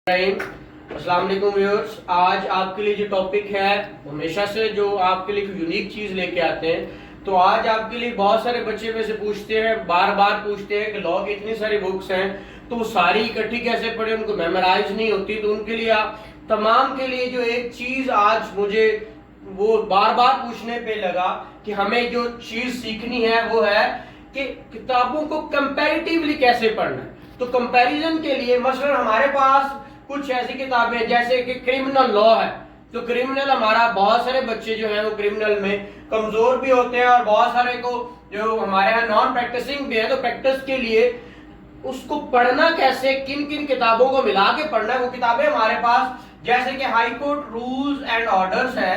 अस्सलाम वालेकुम व्यूअर्स। आज आपके लिए जो टॉपिक है हमेशा से जो आपके लिए यूनिक चीज लेके आते हैं। तो आज आपके लिए बहुत सारे बच्चे में से पूछते हैं, बार बार पूछते हैं कि लॉ की इतनी सारी बुक्स हैं तो वो सारी इकट्ठी कैसे पढ़े, उनको मेमोराइज नहीं होती। तो उनके लिए तमाम के लिए जो एक चीज आज मुझे वो बार बार पूछने पे लगा कि हमें जो चीज सीखनी है वो है कि किताबों को कंपैरेटिवली कैसे पढ़ना है। तो कंपैरिजन के लिए मसलन हमारे पास कुछ ऐसी किताबें जैसे कि क्रिमिनल लॉ है। तो क्रिमिनल हमारा बहुत सारे बच्चे जो हैं वो क्रिमिनल में कमजोर भी होते हैं और बहुत सारे को जो हमारे यहाँ नॉन प्रैक्टिसिंग भी है। तो प्रैक्टिस के लिए उसको पढ़ना कैसे, किन किन किताबों को मिला के पढ़ना है, वो किताबें हमारे पास जैसे कि high court rules and orders है,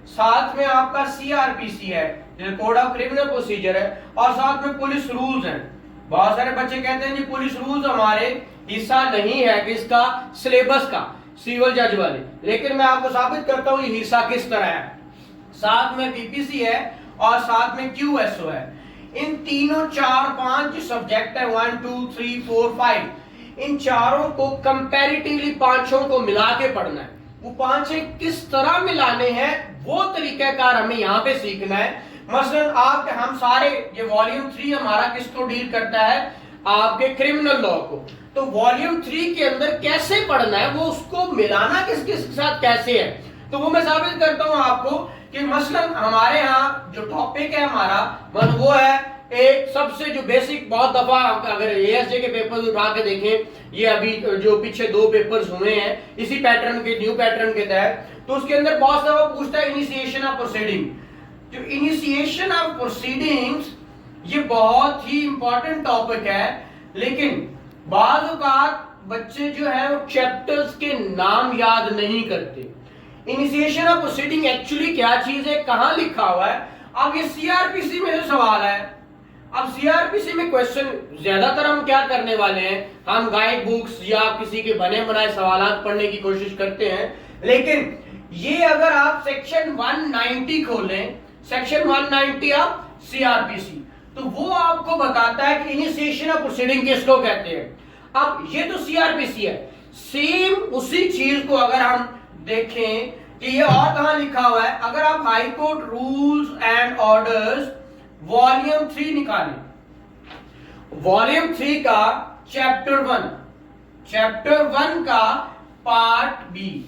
साथ में आपका सीआरपीसी है, कोड ऑफ क्रिमिनल प्रोसीजर है, और साथ में पुलिस रूल्स हैं। बहुत सारे बच्चे कहते हैं जी पुलिस रूल्स हमारे हिस्सा नहीं है किसका, सिलेबस का, सिविल जज वाले। लेकिन मैं आपको साबित करता हूं ये हिस्सा किस तरह है। साथ में पीपीसी है और साथ में क्यूएसओ है। इन तीनों 4-5 जो सब्जेक्ट है 1 2 3 4 5, इन चारों को कंपैरेटिवली पांचों को मिला के पढ़ना है। वो पांच किस तरह मिलाने हैं वो तरीकाकार हमें यहाँ पे सीखना है। मसलन आपके हम सारे ये वॉल्यूम 3 हमारा किसको डील करता है, आपके क्रिमिनल लॉ को। तो वॉल्यूम 3 के अंदर कैसे पढ़ना है, वो उसको मिलाना किस किस के साथ कैसे है, तो वो मैं साबित करता हूं आपको कि मसलन हमारे यहाँ जो टॉपिक है हमारा वो है एक सबसे जो बेसिक, बहुत दफा अगर एएसजे के पेपर उठा के देखें, ये अभी जो पीछे 2 पेपर्स हुए हैं इसी पैटर्न के, न्यू पैटर्न के तहत, तो उसके अंदर बहुत दफा पूछता है इनिशिएशन ऑफ प्रोसीडिंग। जो इनिशिएशन ऑफ प्रोसीडिंग्स ये बहुत ही इंपॉर्टेंट टॉपिक है, लेकिन बाज़ औक़ात बच्चे जो है वो चैप्टर्स के नाम याद नहीं करते। इनिशिएशन ऑफ प्रोसीडिंग एक्चुअली क्या चीज है, कहां लिखा हुआ है। अब ये सीआरपीसी में जो सवाल है, अब सीआरपीसी में क्वेश्चन ज्यादातर हम क्या करने वाले हैं, हम गाइड बुक्स या किसी के बने बनाए सवाल पढ़ने की कोशिश करते हैं। लेकिन ये अगर आप सेक्शन 190 खोलें, सेक्शन 190 ऑफ सीआरपीसी, तो वो आपको बताता है कि इनिशिएशन ऑफ प्रोसीडिंग किसको कहते हैं। अब ये तो सीआरपीसी है, सेम उसी चीज को अगर हम देखें कि ये और कहां लिखा हुआ है, अगर आप high court rules and orders volume 3 निकालें, वॉल्यूम 3 का चैप्टर 1 का पार्ट बी,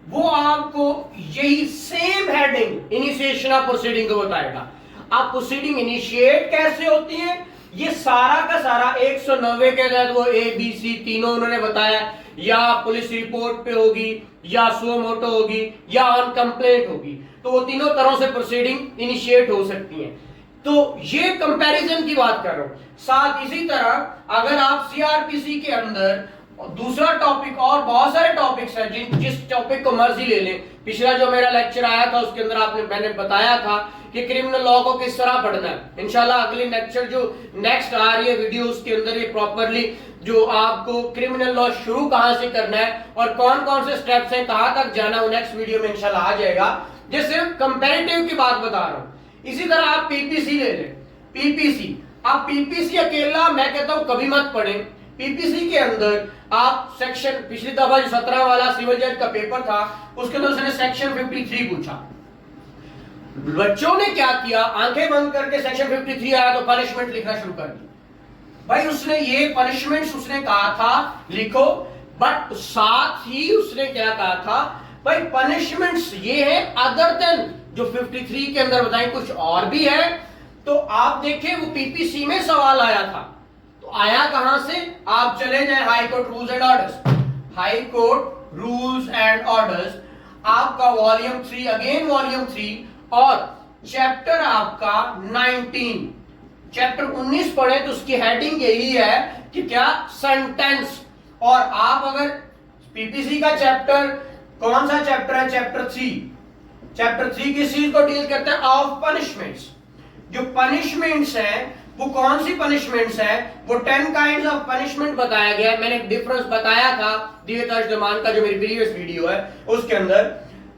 वो आपको यही same heading initiation of proceeding को बताएगा। आप प्रोसीडिंग इनिशिएट कैसे होती है, ये सारा का सारा 190 के तहत वो ABC तीनों उन्होंने बताया, या पुलिस रिपोर्ट पे होगी, या सो मोटो होगी, या ऑन कंप्लेंट होगी। तो वो तीनों तरह से प्रोसीडिंग इनिशिएट हो सकती हैं। तो ये कंपैरिजन की बात कर रहा हूं। साथ इसी तरह अगर आप सीआरपीसी के अंदर दूसरा टॉपिक, और बहुत सारे टॉपिक्स हैं, जिस टॉपिक को मर्जी ले लें। पिछला जो मेरा लेक्चर आया था उसके अंदर मैंने बताया था कि क्रिमिनल लॉ को किस तरह पढ़ना है। इंशाल्लाह अगली लेक्चर जो नेक्स्ट आ रही है वीडियो, उसके अंदर ये प्रॉपरली जो आपको क्रिमिनल लॉ शुरू कहां से करना है और कौन कौन से स्टेप्स हैं, कहां तक जाना, वो नेक्स्ट वीडियो में इंशाल्लाह आ जाएगा। जो सिर्फ कंपैरेटिव की बात बता रहा हूं। इसी तरह आप पीपीसी ले लें, पीपीसी, आप पीपीसी अकेला मैं कहता हूं कभी मत पढ़ें। पीपीसी के अंदर आप सेक्शन, पिछली दफा जो 17 वाला सिविल जज का पेपर था उसके अंदर उसने सेक्शन 53 पूछा। बच्चों ने क्या किया, आंखें बंद करके सेक्शन 53 आया तो पनिशमेंट लिखना शुरू कर दी। भाई उसने ये पनिशमेंट्स उसने कहा था लिखो, बट साथ ही उसने क्या कहा था, भाई पनिशमेंट्स ये है अदर देन जो 53 के अंदर बताएं, कुछ और भी है। तो आप देखें वो पीपीसी में सवाल आया था, तो आया कहां से, आप चले जाए high court rules and orders, high court rules and orders, आपका वॉल्यूम 3, अगेन वॉल्यूम 3, और चैप्टर आपका 19, चैप्टर 19 पढ़े तो उसकी हेडिंग यही है कि क्या, सेंटेंस। और आप अगर पीपीसी का चैप्टर, कौन सा चैप्टर है, चैप्टर 3, चैप्टर 3 किस चीज को डील करता है, ऑफ पनिशमेंट्स। जो पनिशमेंट्स हैं वो कौन सी पनिशमेंट्स है, वो 10 काइंड्स ऑफ पनिशमेंट बताया गया है। मैंने डिफरेंस बताया था दिव्य तर्जमान का जो मेरी प्रीवियस वीडियो है उसके अंदर।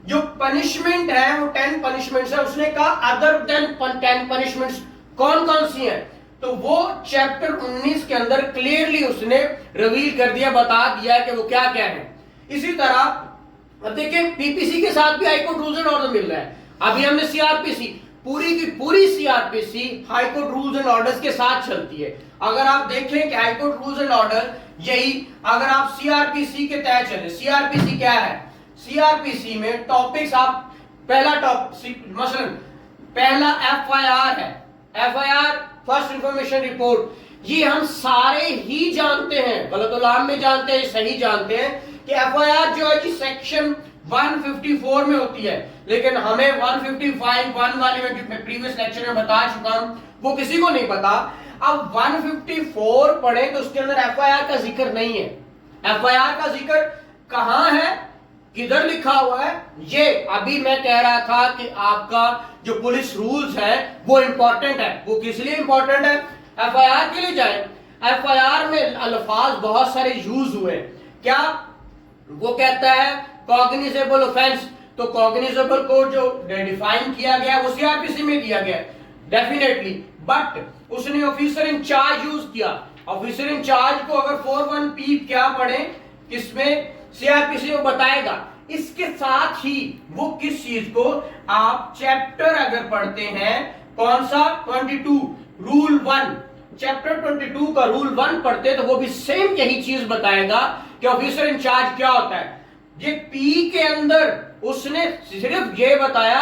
जो पनिशमेंट है वो 10 पनिशमेंट्स है। उसने कहा अदर देन 10 पनिशमेंट्स कौन कौन सी हैं, तो वो चैप्टर 19 के अंदर क्लियरली उसने रिवील कर दिया, बता दिया कि वो क्या क्या है। इसी तरह अब देखिए पीपीसी के साथ भी हाईकोर्ट रूल्स एंड ऑर्डर मिल रहा है। अभी हमने सीआरपीसी, पूरी की पूरी CrPC high court rules and orders के साथ चलती है। अगर आप देखें कि हाईकोर्ट रूल्स एंड ऑर्डर यही, अगर आप सीआरपीसी के तहत चले, सीआरपीसी क्या है, सीआरपीसी में टॉपिक्स आप पहला मसलन पहला एफआईआर है, एफआईआर फर्स्ट इंफॉर्मेशन रिपोर्ट। ये हम सारे ही जानते हैं, गलतुल्लाम में जानते हैं, सही जानते हैं कि एफआईआर जो है जी सेक्शन 154 में होती है, लेकिन हमें 155 1 वाले में जो मैं प्रीवियस लेक्चर में बता चुका हूं वो किसी को नहीं पता। अब 154 पढ़े तो उसके अंदर एफआईआर का जिक्र नहीं है। एफआईआर का जिक्र कहां है, किधर लिखा हुआ है? ये अभी मैं कह रहा था कि आपका जो पुलिस रूल्स है वो इंपॉर्टेंट है। वो किस लिए इंपॉर्टेंट है? एफआईआर के लिए जाए, एफआईआर में अल्फाज बहुत सारे यूज हुए। क्या वो कहता है कॉग्निजेबल ऑफेंस, तो कॉग्निजेबल को जो डिफाइन किया गया वो सीआरपीसी में दिया गया डेफिनेटली, बट उसने ऑफिसर इंचार्ज यूज किया। ऑफिसर इंचार्ज को अगर 41P क्या पढ़े किसमें, सीआरपीसी में बताएगा। इसके साथ ही वो किस चीज को आप चैप्टर अगर पढ़ते हैं, कौन सा 22 रूल 1, चैप्टर 22 का रूल 1 पढ़ते तो वो भी सेम यही चीज बताएगा कि ऑफिसर इंचार्ज क्या होता है। ये पी के अंदर उसने सिर्फ ये बताया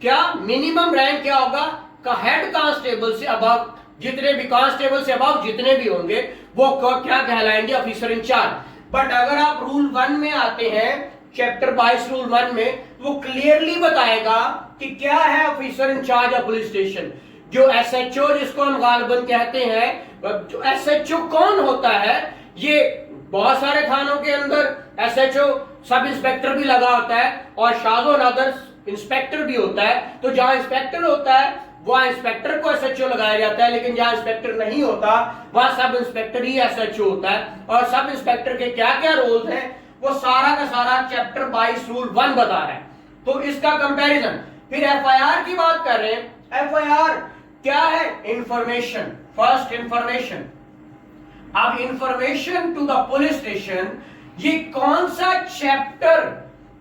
क्या मिनिमम रैंक क्या होगा का हेड कांस्टेबल से अबव, जितने भी कांस्टेबल से अबव जितने भी होंगे वो क्या कहलाएंगे, ऑफिसर इंचार्ज। बट अगर आप रूल 1 में आते हैं, चैप्टर 22 रूल 1 में, वो क्लियरली बताएगा कि क्या है officer in charge of police station. जो एसएचओ जिसको हम गालिबन कहते हैं, जो एसएचओ कौन होता है, ये बहुत सारे थानों के अंदर एसएचओ सब इंस्पेक्टर भी लगा होता है और शाजो नादर इंस्पेक्टर भी होता है। तो जहां इंस्पेक्टर होता है वहां इंस्पेक्टर को एसएचओ लगाया जाता है, लेकिन जहां इंस्पेक्टर नहीं होता वहां सब इंस्पेक्टर ही एसएचओ होता है। और सब इंस्पेक्टर के क्या क्या रोल्स हैं वो सारा का सारा चैप्टर 22 रूल 1 बता रहा है। तो इसका कंपैरिजन। फिर एफआईआर की बात कर रहे हैं। एफआईआर क्या है? Information, first information. अब information to the police station, ये कौन सा चैप्टर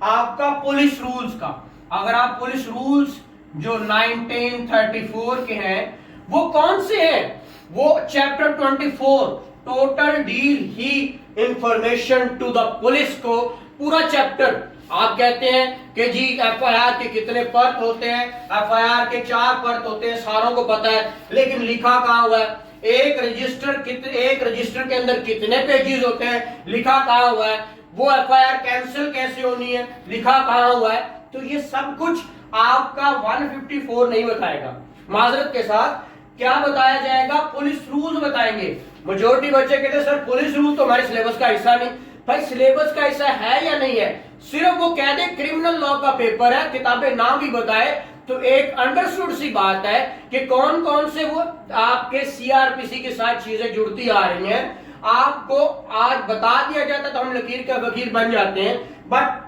आपका पुलिस रूल्स का, अगर आप पुलिस रूल्स जो 1934 के हैं वो कौन से हैं? वो chapter 24 total deal he information to the police को पूरा चैप्टर। आप कहते हैं कि जी एफआईआर के कितने परत होते हैं, एफआईआर के 4 परत होते हैं, सारों को पता है, लेकिन लिखा कहां हुआ है? एक रजिस्टर के अंदर कितने पेजेस होते हैं, लिखा कहां हुआ है? वो एफआईआर कैंसिल कैसे होनी है, लिखा कहां हुआ है? तो ये सब कुछ आपका 154 नहीं बताएगा। माजरत के साथ क्या बताया जाएगा? पुलिस रूल बताएंगे। मेजॉरिटी बच्चे कहते हैं सर पुलिस रूल तो हमारे सिलेबस का हिस्सा नहीं। भाई सिलेबस का हिस्सा है या नहीं है? सिर्फ वो कह दे क्रिमिनल लॉ का पेपर है, किताबें ना भी बताए तो एक अंडरस्टूड सी बात है कि कौन कौन से वो आपके सीआरपीसी के साथ चीजें जुड़ती आ रही हैं। आपको आज बता दिया जाता तो हम लकीर का वकील बन जाते हैं, बट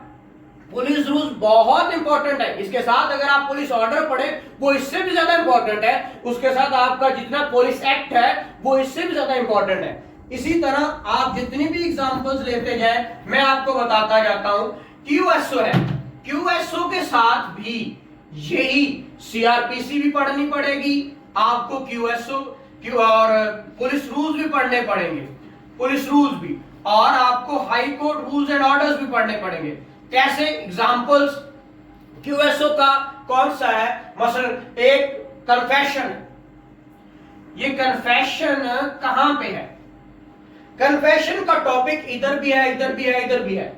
पुलिस रूल्स बहुत इंपॉर्टेंट है। इसके साथ अगर आप पुलिस ऑर्डर पढ़े वो इससे भी ज्यादा इंपॉर्टेंट है। उसके साथ आपका जितना पुलिस एक्ट है वो इससे भी ज्यादा इंपॉर्टेंट है। इसी तरह आप जितनी भी एग्जांपल्स लेते जाए मैं आपको बताता जाता हूं। क्यूएसओ है, क्यूएसओ के साथ भी यही सीआरपीसी भी पढ़नी पड़ेगी आपको, क्यूएसओ और पुलिस रूल्स भी पढ़ने पड़ेंगे, पुलिस रूल्स भी, और आपको high court rules and orders भी पढ़ने पड़ेंगे। कैसे? एग्जांपल्स क्यूएसओ का कौन सा है? मसलन एक कन्फेशन, ये कन्फेशन कहां पे है? कन्फेशन का टॉपिक इधर भी है, इधर भी है, इधर भी है।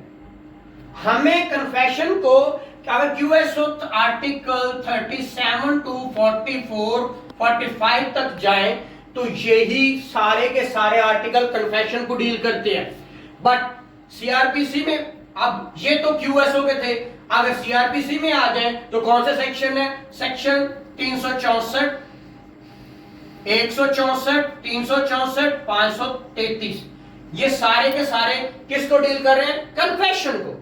हमें कन्फेशन को अगर क्यूएसओ आर्टिकल 37 टू 44 45 तक जाए तो यही सारे के सारे आर्टिकल कन्फेशन को डील करते हैं। बट सीआरपीसी में, अब ये तो क्यूएसओ के थे, अगर सीआरपीसी में आ जाए तो कौन सा सेक्शन है? सेक्शन 364, 164, 364, 533। ये सारे के सारे किसको डील कर रहे हैं? कन्फेशन को।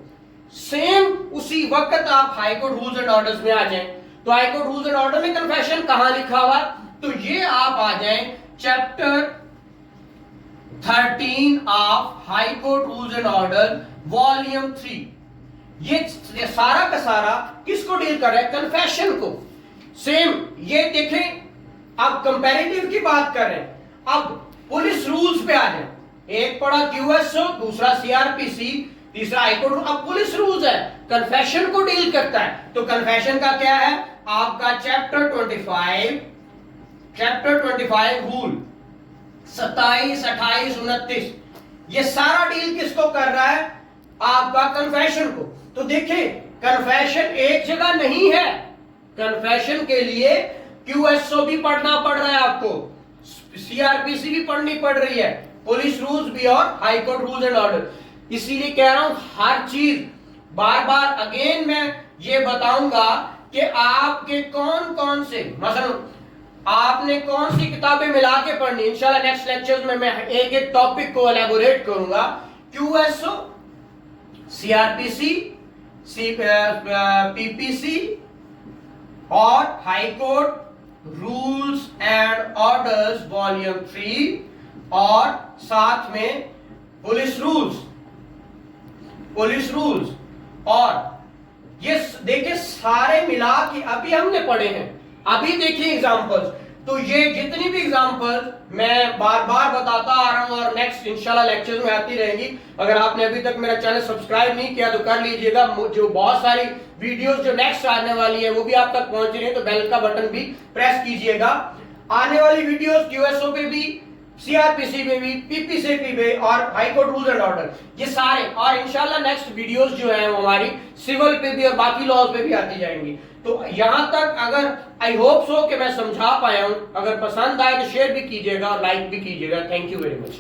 सेम उसी वक्त आप हाईकोर्ट रूल्स एंड ऑर्डर्स में आ जाएं तो हाईकोर्ट रूल्स एंड ऑर्डर में कन्फेशन कहां लिखा हुआ? तो ये आप आ जाएं chapter 13 of high court rules and order volume 3। ये सारा का सारा किसको डील कर रहा है? कन्फेशन को। सेम ये देखें, अब कंपैरेटिव की बात कर रहे हैं। अब पुलिस रूल्स पे आ जाए, एक पढ़ा क्यूएसओ, दूसरा सीआरपीसी, तीसरा हाईकोर्ट। अब पुलिस रूल्स है, कन्फेशन को डील करता है। तो कन्फेशन का क्या है? आपका चैप्टर 25 रूल 27, 28, 29, ये सारा डील किसको कर रहा है? आपका कन्फेशन को। तो देखिए, कन्फेशन एक जगह नहीं है। कन्फेशन के लिए क्यूएसओ भी पढ़ना पड़ रहा है आपको, सीआरपीसी भी पढ़नी पड़ रही है, पुलिस रूल्स भी और high court rules and order. इसीलिए कह रहा हूं, हर चीज बार बार अगेन मैं ये बताऊंगा कि आपके कौन कौन से, मसलन आपने कौन सी किताबें मिला के पढ़नी। इंशाल्लाह नेक्स्ट लेक्चर्स में मैं एक एक टॉपिक को एलैबोरेट करूंगा। क्यूएसओ, सीआरपीसी, पीपीसी और high court rules and orders volume 3 और साथ में पुलिस रूल्स और ये देखिए सारे मिला के अभी हमने पढ़े हैं। अभी देखिए एग्जांपल्स, तो ये जितनी भी एग्जांपल मैं बार बार बताता आ रहा हूं और नेक्स्ट इंशाल्लाह लेक्चर्स में आती रहेंगी। अगर आपने अभी तक मेरा चैनल सब्सक्राइब नहीं किया तो कर लीजिएगा। जो बहुत सारी वीडियोस जो नेक्स्ट आने वाली है वो भी आप तक पहुंच रही है, तो बेल का बटन भी प्रेस कीजिएगा। आने वाली वीडियोस क्यूएसओ पे भी, सीआरपीसी पे भी, पीपीसी पे भी और high court rules and order, ये सारे, और इंशाल्लाह नेक्स्ट वीडियोस जो है हमारी सिविल पे भी और बाकी लॉज पे भी आती जाएंगी। तो यहां तक अगर आई होप सो कि मैं समझा पाया हूं। अगर पसंद आए तो शेयर भी कीजिएगा और लाइक भी कीजिएगा। Thank you very much.